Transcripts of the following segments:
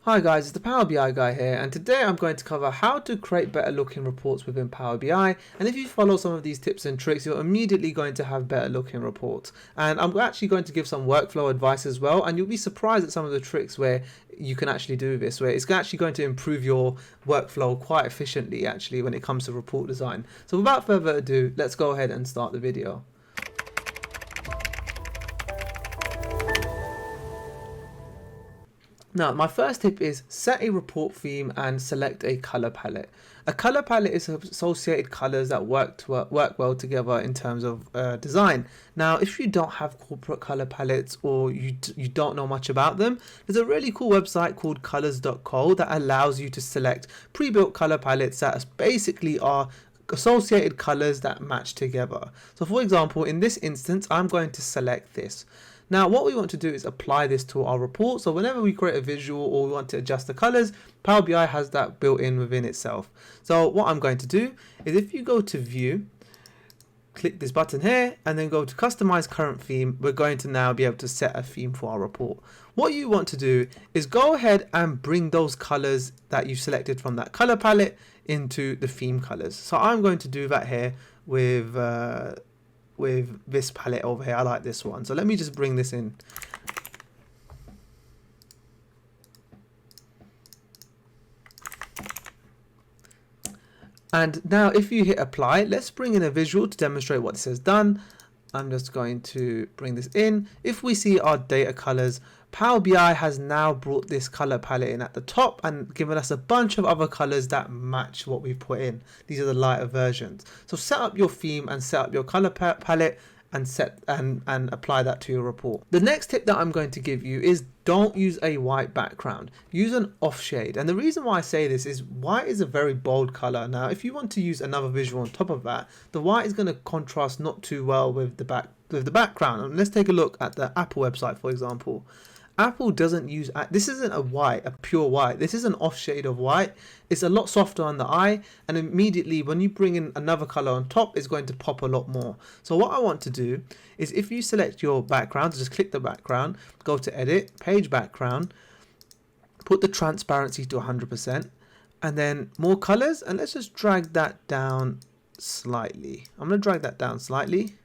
Hi guys, it's the Power BI guy here, and today I'm going to cover how to create better looking reports within Power BI. And if you follow some of these tips and tricks, you're immediately going to have better looking reports. And I'm actually going to give some workflow advice as well, and you'll be surprised at some of the tricks where you can actually do this, where it's actually going to improve your workflow quite efficiently actually when it comes to report design. So without further ado, let's go ahead and start the video. Now, my first tip is set a report theme and select a color palette. A color palette is associated colors that work well together in terms of design. Now, if you don't have corporate color palettes or you don't know much about them, there's a really cool website called colors.co that allows you to select pre-built color palettes that basically are associated colors that match together. So for example, in this instance, I'm going to select this. Now what we want to do is apply this to our report. So whenever we create a visual or we want to adjust the colors, Power BI has that built in within itself. So what I'm going to do is if you go to view, click this button here and then go to customize current theme, we're going to now be able to set a theme for our report. What you want to do is go ahead and bring those colors that you've selected from that color palette into the theme colors. So I'm going to do that here with this palette over here. I like this one, so let me just bring this in. And now if you hit apply, let's bring in a visual to demonstrate what this has done. I'm just going to bring this in. If we see our data colors, Power BI has now brought this color palette in at the top and given us a bunch of other colors that match what we've put in. These are the lighter versions. So set up your theme and set up your color palette and apply that to your report. The next tip that I'm going to give you is don't use a white background. Use an off shade. And the reason why I say this is white is a very bold color. Now, if you want to use another visual on top of that, the white is going to contrast not too well with the background. And let's take a look at the Apple website, for example. Apple doesn't use, this isn't a pure white, this is an off shade of white. It's a lot softer on the eye, and immediately when you bring in another color on top, it's going to pop a lot more. So what I want to do is if you select your background, just click the background, go to edit, page background, put the transparency to 100%, and then more colors, and let's just drag that down slightly. I'm going to drag that down slightly,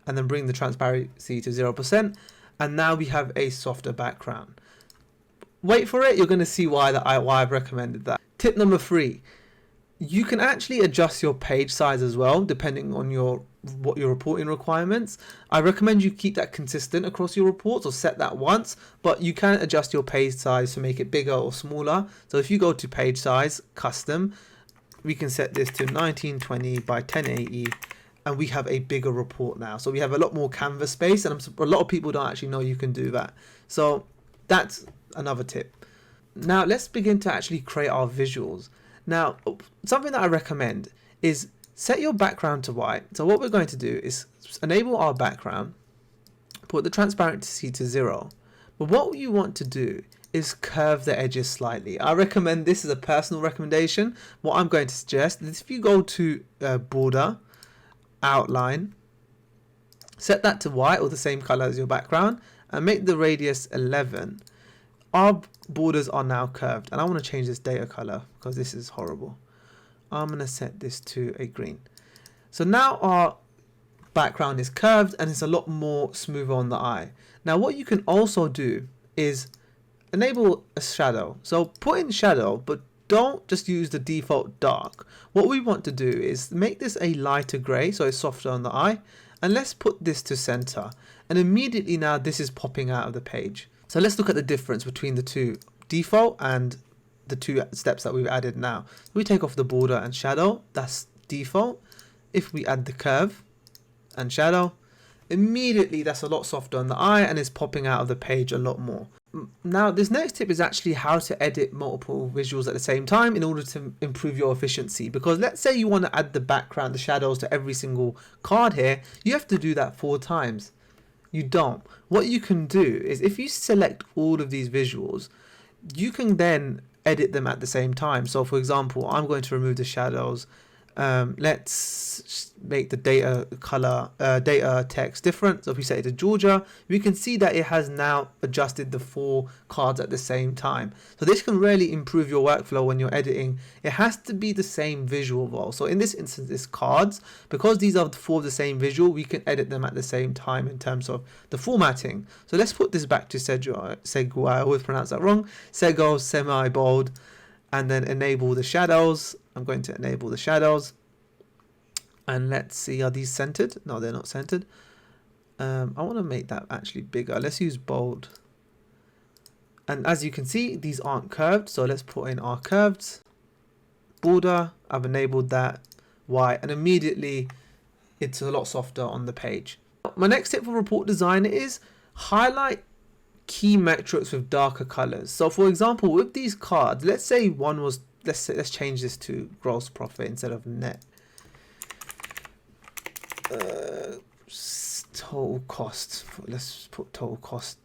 and then bring the transparency to 0%. And now we have a softer background. Wait for it, you're going to see why I've recommended that. Tip number 3, you can actually adjust your page size as well, depending on what your reporting requirements. I recommend you keep that consistent across your reports or set that once, but you can adjust your page size to make it bigger or smaller. So if you go to page size, custom, we can set this to 1920 by 1080. And we have a bigger report now. So we have a lot more canvas space, and a lot of people don't actually know you can do that. So that's another tip. Now let's begin to actually create our visuals. Now, something that I recommend is set your background to white. So what we're going to do is enable our background, put the transparency to 0. But what you want to do is curve the edges slightly. I recommend, this is a personal recommendation. What I'm going to suggest is if you go to border, outline, set that to white or the same color as your background, and make the radius 11. Our borders are now curved, and I want to change this data color because this is horrible. I'm going to set this to a green. So now our background is curved and it's a lot more smoother on the eye. Now what you can also do is enable a shadow. So put in shadow, but don't just use the default dark. What we want to do is make this a lighter gray, so it's softer on the eye, and let's put this to center. And immediately now this is popping out of the page. So let's look at the difference between the two, default and the two steps that we've added now. We take off the border and shadow, that's default. If we add the curve and shadow, immediately that's a lot softer on the eye and it's popping out of the page a lot more. Now this next tip is actually how to edit multiple visuals at the same time in order to improve your efficiency, because let's say you want to add the background, the shadows to every single card here, you have to do that 4 times. You don't. What you can do is if you select all of these visuals, you can then edit them at the same time. So for example, I'm going to remove the shadows Let's make the data color, data text different. So if we set it to Georgia, we can see that it has now adjusted the 4 cards at the same time. So this can really improve your workflow when you're editing. It has to be the same visual though. So in this instance, it's cards. Because these are 4 of the same visual, we can edit them at the same time in terms of the formatting. So let's put this back to Sego. I always pronounce that wrong. Sego semi-bold, and then enable the shadows. I'm going to enable the shadows, and let's see, are these centered? No, they're not centered. I want to make that actually bigger. Let's use bold. And as you can see, these aren't curved, so let's put in our curved border. I've enabled that white, and immediately it's a lot softer on the page. My next tip for report design is highlight key metrics with darker colors. So for example, with these cards, let's say one was, let's change this to gross profit instead of net. Total cost. Let's put total cost.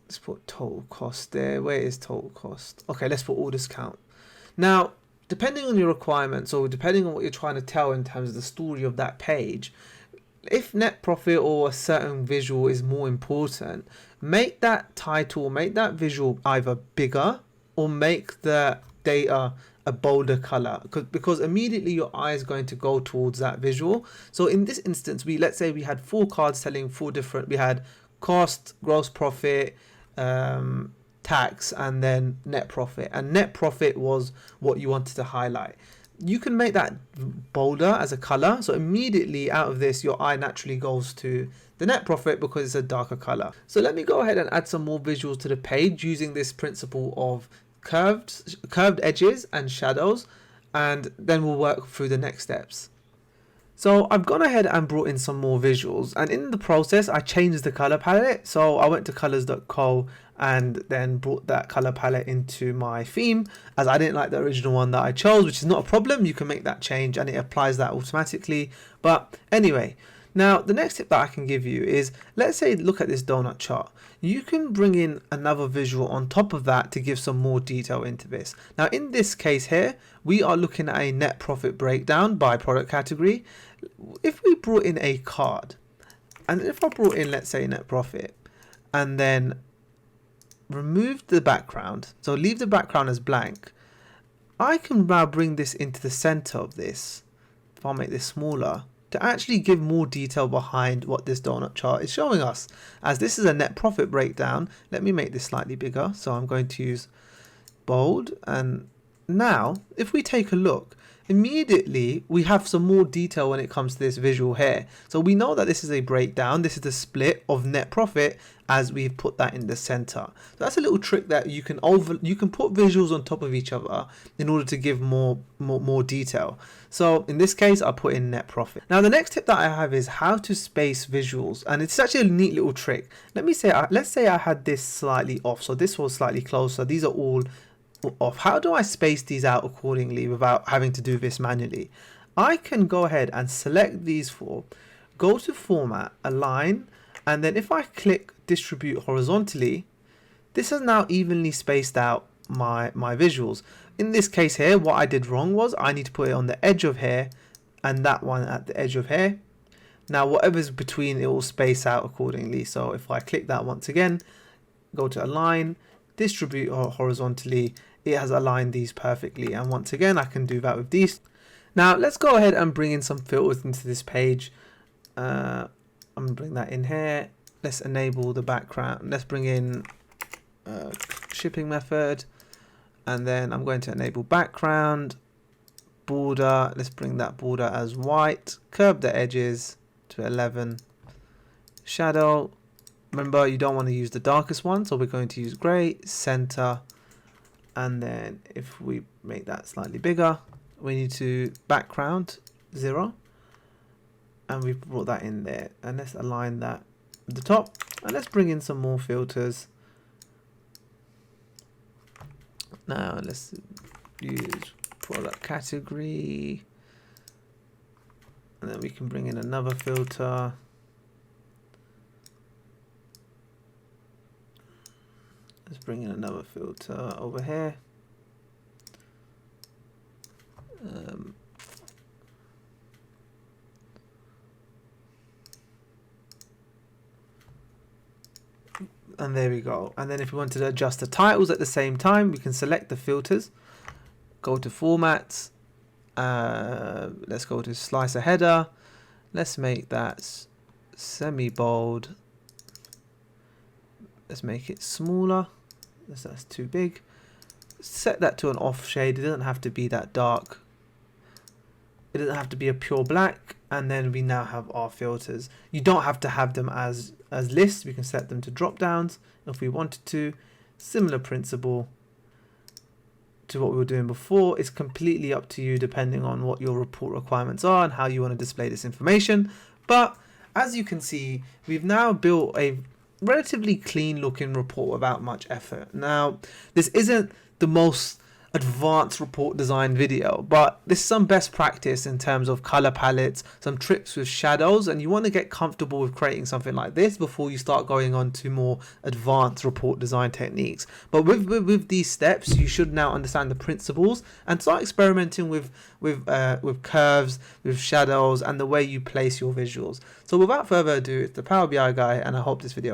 Let's put total cost there. Where is total cost? Okay, let's put orders count. Now, depending on your requirements, or depending on what you're trying to tell in terms of the story of that page, if net profit or a certain visual is more important, make that title, make that visual either bigger or make the data a bolder color, because immediately your eye is going to go towards that visual. So in this instance, let's say we had 4 cards telling 4 different, we had cost, gross profit, tax, and then net profit, and net profit was what you wanted to highlight. You can make that bolder as a color, so immediately out of this your eye naturally goes to the net profit because it's a darker color. So let me go ahead and add some more visuals to the page using this principle of curved edges and shadows, and then we'll work through the next steps. So I've gone ahead and brought in some more visuals, and in the process I changed the color palette. So I went to colors.co and then brought that color palette into my theme, as I didn't like the original one that I chose, which is not a problem. You can make that change and it applies that automatically. But anyway, now the next tip that I can give you is, let's say look at this donut chart. You can bring in another visual on top of that to give some more detail into this. Now in this case here, we are looking at a net profit breakdown by product category. If we brought in a card, and if I brought in, let's say, net profit, and then remove the background, so leave the background as blank, I can now bring this into the center of this. If I make this smaller, to actually give more detail behind what this donut chart is showing us. As this is a net profit breakdown, let me make this slightly bigger. So I'm going to use bold, and now if we take a look, immediately we have some more detail when it comes to this visual here. So we know that this is a breakdown, this is the split of net profit as we've put that in the center. So that's a little trick that you can put visuals on top of each other in order to give more detail. So in this case, I'll put in net profit. Now the next tip that I have is how to space visuals, and it's actually a neat little trick. Let's say I had this slightly off, so this was slightly closer, these are all off. How do I space these out accordingly without having to do this manually? I can go ahead and select these 4, go to format, align, and then if I click distribute horizontally, this has now evenly spaced out my visuals. In this case here, what I did wrong was I need to put it on the edge of here and that one at the edge of here. Now whatever's between, it will space out accordingly. So if I click that once again, go to align, distribute horizontally, it has aligned these perfectly, and once again I can do that with these. Now let's go ahead and bring in some filters into this page. I'm gonna bring that in here. Let's enable the background. Let's bring in shipping method, and then I'm going to enable background, border. Let's bring that border as white, curve the edges to 11, shadow. Remember, you don't want to use the darkest one, so we're going to use grey, center, and then if we make that slightly bigger, we need to background 0, and we've brought that in there. And let's align that at the top, and let's bring in some more filters. Now let's use product category, and then we can bring in another filter. Let's bring in another filter over here. And there we go. And then if we wanted to adjust the titles at the same time, we can select the filters, go to formats, let's go to slicer header, let's make that semi bold, let's make it smaller, that's too big, set that to an off shade, it doesn't have to be that dark, it doesn't have to be a pure black. And then we now have our filters. You don't have to have them as lists, we can set them to drop downs if we wanted to. Similar principle to what we were doing before. It's completely up to you depending on what your report requirements are and how you want to display this information. But as you can see, we've now built a relatively clean looking report without much effort. Now, this isn't the most advanced report design video, but this is some best practice in terms of color palettes, some tricks with shadows, and you want to get comfortable with creating something like this before you start going on to more advanced report design techniques. But with these steps, you should now understand the principles and start experimenting with curves, with shadows, and the way you place your visuals. So without further ado, it's the Power BI guy, and I hope this video